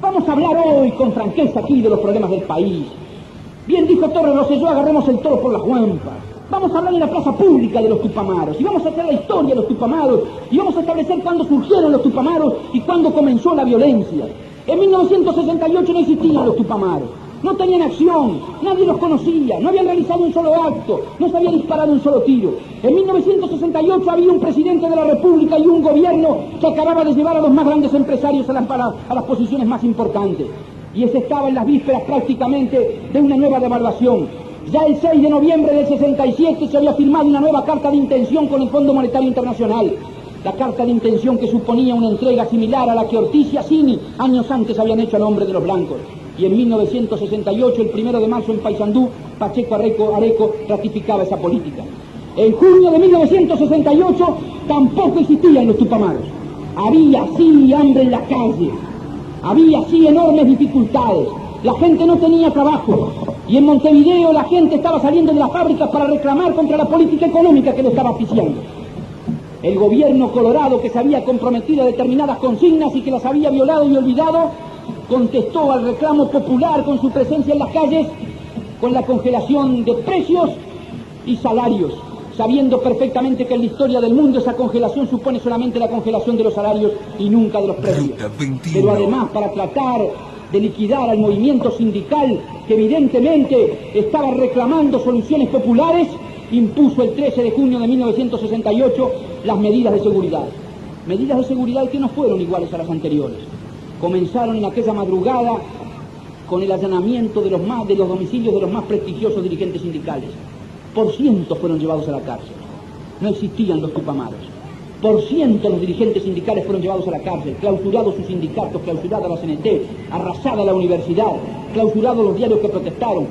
Vamos a hablar hoy con franqueza aquí de los problemas del país. Bien dijo Torres Rosselló, agarremos el toro por las huempas. Vamos a hablar en la plaza pública de los Tupamaros, y vamos a hacer la historia de los Tupamaros, y vamos a establecer cuándo surgieron los Tupamaros y cuándo comenzó la violencia. En 1968 no existían los Tupamaros, no tenían acción, nadie los conocía, no habían realizado un solo acto, no se había disparado un solo tiro. En 1968 había un presidente de la República y un gobierno que acababa de llevar a los más grandes empresarios a las posiciones más importantes. Y ese estaba en las vísperas prácticamente de una nueva devaluación. Ya el 6 de noviembre del 67 se había firmado una nueva carta de intención con el Fondo Monetario Internacional. La carta de intención que suponía una entrega similar a la que Ortiz y Assini años antes habían hecho al hombre de los blancos. Y en 1968, el 1 de marzo en Paysandú, Pacheco Areco ratificaba esa política. En junio de 1968 tampoco existían los Tupamaros. Había sí hambre en la calle, había sí enormes dificultades. La gente no tenía trabajo y en Montevideo la gente estaba saliendo de las fábricas para reclamar contra la política económica que lo estaba asfixiando. El gobierno colorado, que se había comprometido a determinadas consignas y que las había violado y olvidado, contestó al reclamo popular con su presencia en las calles con la congelación de precios y salarios, sabiendo perfectamente que en la historia del mundo esa congelación supone solamente la congelación de los salarios y nunca de los precios. Pero además, para tratar de liquidar al movimiento sindical, que evidentemente estaba reclamando soluciones populares, impuso el 13 de junio de 1968 las medidas de seguridad. Medidas de seguridad que no fueron iguales a las anteriores. Comenzaron en aquella madrugada con el allanamiento de los domicilios de los más prestigiosos dirigentes sindicales. Por cientos fueron llevados a la cárcel. No existían los Tupamaros. Por cientos los dirigentes sindicales fueron llevados a la cárcel, clausurados sus sindicatos, clausurada la CNT, arrasada la universidad, clausurados los diarios que protestaron.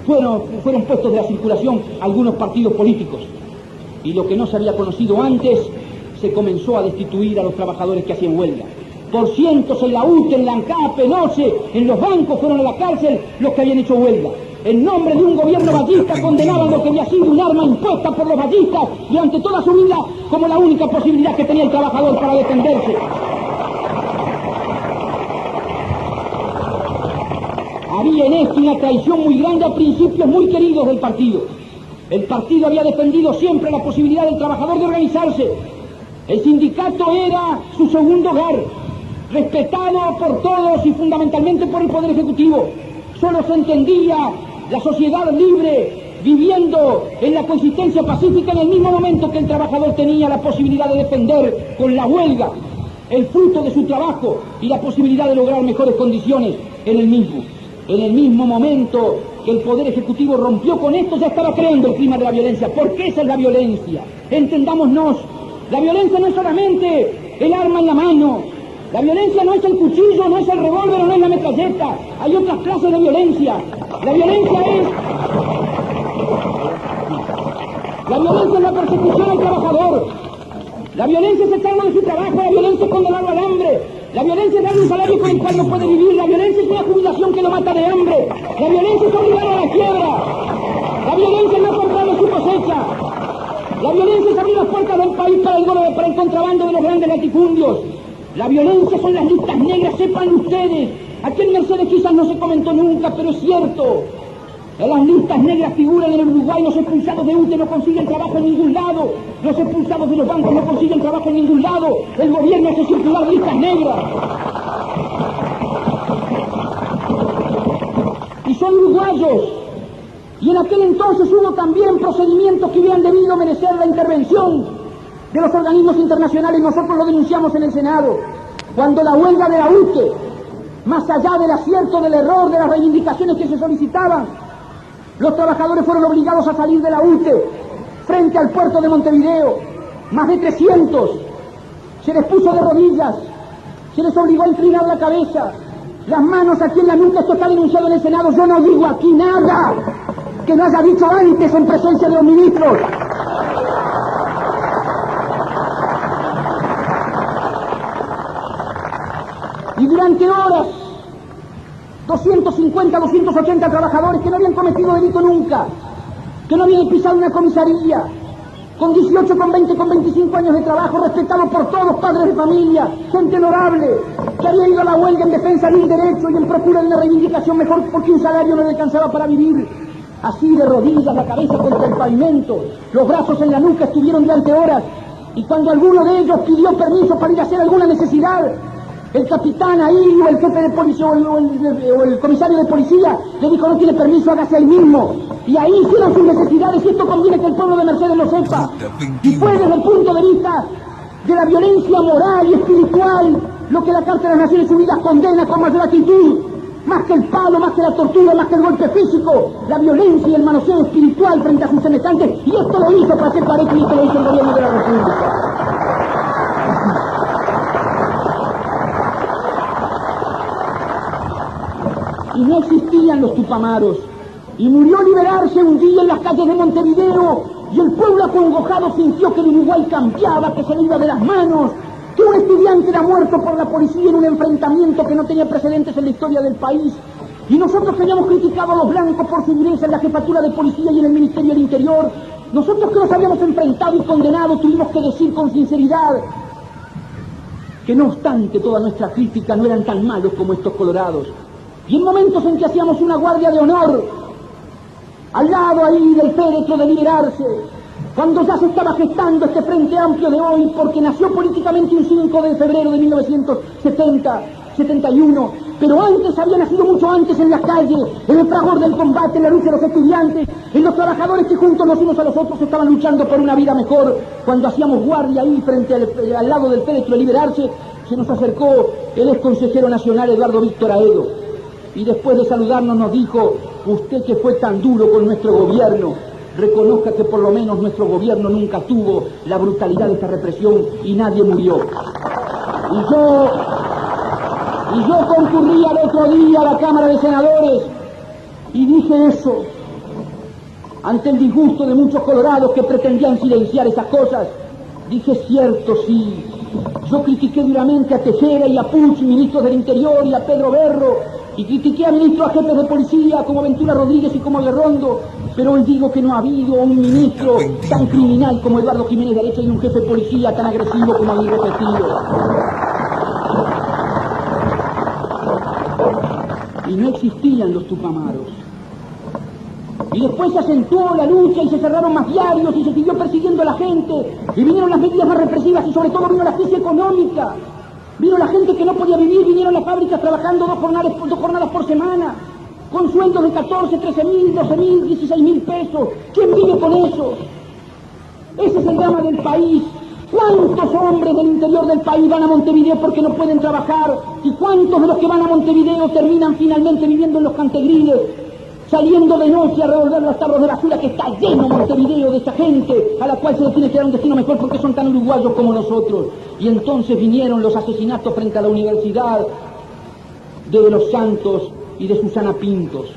Fueron puestos de la circulación algunos partidos políticos. Y lo que no se había conocido antes, se comenzó a destituir a los trabajadores que hacían huelga. Por cientos en la UTE, en la ANCAP, en OCE, en los bancos fueron a la cárcel los que habían hecho huelga. En nombre de un gobierno ballista condenaban lo que había sido un arma impuesta por los ballistas durante toda su vida como la única posibilidad que tenía el trabajador para defenderse. Había en esto una traición muy grande a principios muy queridos del partido. El partido había defendido siempre la posibilidad del trabajador de organizarse. El sindicato era su segundo hogar, respetado por todos y fundamentalmente por el Poder Ejecutivo. Solo se entendía la sociedad libre, viviendo en la coexistencia pacífica en el mismo momento que el trabajador tenía la posibilidad de defender con la huelga el fruto de su trabajo y la posibilidad de lograr mejores condiciones en el mismo. En el mismo momento que el Poder Ejecutivo rompió con esto, ya estaba creando el clima de la violencia. ¿Por qué esa es la violencia? Entendámonos, la violencia no es solamente el arma en la mano, la violencia no es el cuchillo, no es el revólver, no es la metralleta. Hay otras clases de violencia. La violencia es la persecución al trabajador. La violencia es echarlo de su trabajo, la violencia es condenarlo al hambre. La violencia es darle un salario con el cual no puede vivir. La violencia es una jubilación que lo mata de hambre. La violencia es obligarlo a la quiebra. La violencia es no comprarle su cosecha. La violencia es abrir las puertas del país para el contrabando de los grandes latifundios. La violencia son las listas negras, sépanlo ustedes. Aquí en Mercedes quizás no se comentó nunca, pero es cierto. Las listas negras figuran en el Uruguay. Los expulsados de UTE no consiguen trabajo en ningún lado. Los expulsados de los bancos no consiguen trabajo en ningún lado. El gobierno hace circular listas negras. Y son uruguayos. Y en aquel entonces hubo también procedimientos que hubieran debido merecer la intervención de los organismos internacionales. Nosotros lo denunciamos en el Senado. Cuando la huelga de la UTE, más allá del acierto, del error, de las reivindicaciones que se solicitaban, los trabajadores fueron obligados a salir de la UTE frente al puerto de Montevideo. Más de 300. Se les puso de rodillas, se les obligó a inclinar la cabeza, las manos aquí en la nuca. Esto está denunciado en el Senado. Yo no digo aquí nada que no haya dicho antes en presencia de los ministros. Y durante horas, 250, 280 trabajadores que no habían cometido delito nunca, que no habían pisado una comisaría, con 18, con 20, con 25 años de trabajo, respetado por todos, padres de familia, gente honorable, que había ido a la huelga en defensa de un derecho y en procura de una reivindicación mejor porque un salario no le alcanzaba para vivir. Así de rodillas, la cabeza contra el pavimento, los brazos en la nuca, estuvieron durante horas, y cuando alguno de ellos pidió permiso para ir a hacer alguna necesidad, el capitán ahí, o el jefe de policía, o el comisario de policía, le dijo: no tiene permiso, hágase ahí mismo. Y ahí hicieron sus necesidades, y esto conviene que el pueblo de Mercedes lo sepa. Y fue desde el punto de vista de la violencia moral y espiritual lo que la Carta de las Naciones Unidas condena con mayor actitud. Más que el palo, más que la tortura, más que el golpe físico, la violencia y el manoseo espiritual frente a sus semejantes. Y esto lo hizo para hacer pareja, y esto lo hizo el gobierno de la República. Y no existían los tupamaros, y murió liberarse un día en las calles de Montevideo, y el pueblo acongojado sintió que el Uruguay cambiaba, que se le iba de las manos, que un estudiante era muerto por la policía en un enfrentamiento que no tenía precedentes en la historia del país. Y nosotros que habíamos criticado a los blancos por su dureza en la jefatura de policía y en el Ministerio del Interior, nosotros que nos habíamos enfrentado y condenado, tuvimos que decir con sinceridad que no obstante toda nuestra crítica no eran tan malos como estos colorados. Y en momentos en que hacíamos una guardia de honor, al lado ahí del féretro de liberarse, cuando ya se estaba gestando este Frente Amplio de hoy, porque nació políticamente un 5 de febrero de 1971, pero antes había nacido mucho antes en las calles, en el fragor del combate, en la lucha de los estudiantes, en los trabajadores que juntos los unos a los otros estaban luchando por una vida mejor. Cuando hacíamos guardia ahí frente al lado del féretro de liberarse, se nos acercó el ex consejero nacional Eduardo Víctor Aedo, y después de saludarnos nos dijo: usted que fue tan duro con nuestro gobierno, reconozca que por lo menos nuestro gobierno nunca tuvo la brutalidad de esta represión y nadie murió. Y yo concurrí al otro día a la Cámara de Senadores y dije eso, ante el disgusto de muchos colorados que pretendían silenciar esas cosas. Dije: cierto, sí, yo critiqué duramente a Tejera y a Puig, ministros del Interior, y a Pedro Berro, y critiqué a ministros, a jefes de policía como Ventura Rodríguez y como Guerrondo, pero hoy digo que no ha habido un ministro tan criminal como Eduardo Jiménez de Arecha y un jefe de policía tan agresivo como Aguirre Castillo. Y no existían los tupamaros. Y después se acentuó la lucha y se cerraron más diarios y se siguió persiguiendo a la gente, y vinieron las medidas más represivas y sobre todo vino la crisis económica. Vino la gente que no podía vivir, vinieron las fábricas trabajando dos jornadas por semana, con sueldos de 14, 13.000, 12.000, 16.000 pesos. ¿Quién vive con eso? Ese es el drama del país. ¿Cuántos hombres del interior del país van a Montevideo porque no pueden trabajar? ¿Y cuántos de los que van a Montevideo terminan finalmente viviendo en los cantegriles, saliendo de noche a revolver los tarros de basura, que está lleno Montevideo de esa gente a la cual se le tiene que dar un destino mejor porque son tan uruguayos como nosotros? Y entonces vinieron los asesinatos frente a la Universidad de Los Santos y de Susana Pintos,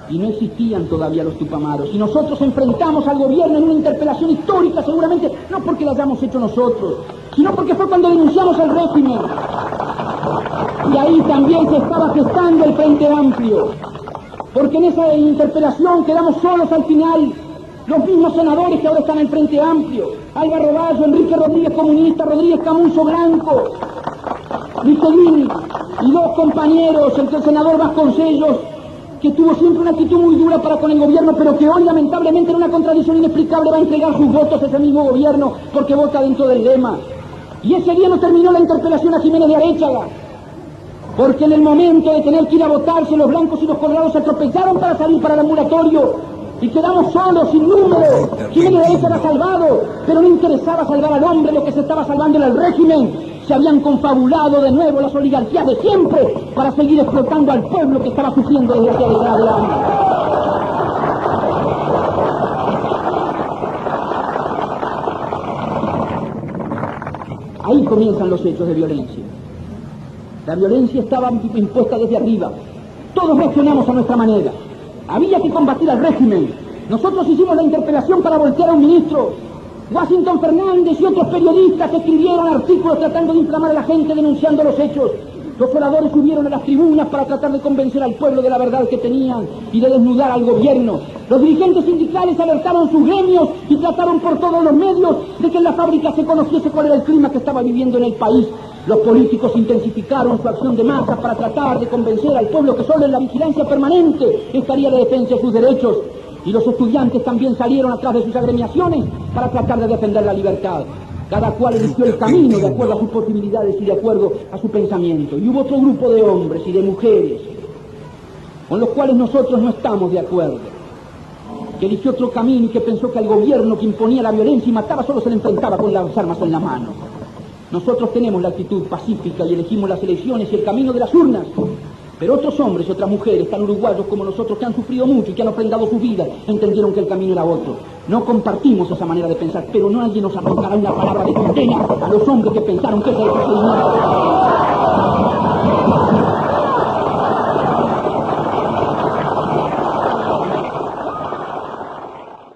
y no existían todavía los tupamaros, y nosotros enfrentamos al gobierno en una interpelación histórica, seguramente no porque la hayamos hecho nosotros, sino porque fue cuando denunciamos el régimen, y ahí también se estaba gestando el Frente Amplio, porque en esa interpelación quedamos solos al final, los mismos senadores que ahora están en el Frente Amplio: Álvaro Bayo, Enrique Rodríguez comunista, Rodríguez Camuso Blanco, Michelini, y dos compañeros, el senador Vasconcellos, que tuvo siempre una actitud muy dura para con el gobierno, pero que hoy lamentablemente en una contradicción inexplicable va a entregar sus votos a ese mismo gobierno porque vota dentro del lema. Y ese día no terminó la interpelación a Jiménez de Aréchaga, porque en el momento de tener que ir a votarse, los blancos y los colorados se atropellaron para salir para el ambulatorio y quedamos solos, sin número. Jiménez de Aréchaga era salvado, pero no interesaba salvar al hombre, lo que se estaba salvando era el régimen. Se habían confabulado de nuevo las oligarquías de siempre para seguir explotando al pueblo que estaba sufriendo desde hace décadas de años. Ahí comienzan los hechos de violencia. La violencia estaba impuesta desde arriba. Todos reaccionamos a nuestra manera. Había que combatir al régimen. Nosotros hicimos la interpelación para voltear a un ministro. Washington Fernández y otros periodistas escribieron artículos tratando de inflamar a la gente, denunciando los hechos. Los oradores subieron a las tribunas para tratar de convencer al pueblo de la verdad que tenían y de desnudar al gobierno. Los dirigentes sindicales alertaron sus gremios y trataron por todos los medios de que en la fábrica se conociese cuál era el clima que estaba viviendo en el país. Los políticos intensificaron su acción de masa para tratar de convencer al pueblo que solo en la vigilancia permanente estaría la defensa de sus derechos. Y los estudiantes también salieron atrás de sus agremiaciones para tratar de defender la libertad. Cada cual eligió el camino de acuerdo a sus posibilidades y de acuerdo a su pensamiento. Y hubo otro grupo de hombres y de mujeres con los cuales nosotros no estamos de acuerdo, que eligió otro camino y que pensó que al gobierno que imponía la violencia y mataba solo se le enfrentaba con las armas en la mano. Nosotros tenemos la actitud pacífica y elegimos las elecciones y el camino de las urnas. Pero otros hombres y otras mujeres, tan uruguayos como nosotros, que han sufrido mucho y que han ofrendado su vida, entendieron que el camino era otro. No compartimos esa manera de pensar, pero nadie nos arrancará una palabra de condena a los hombres que pensaron que ese era el procedimiento.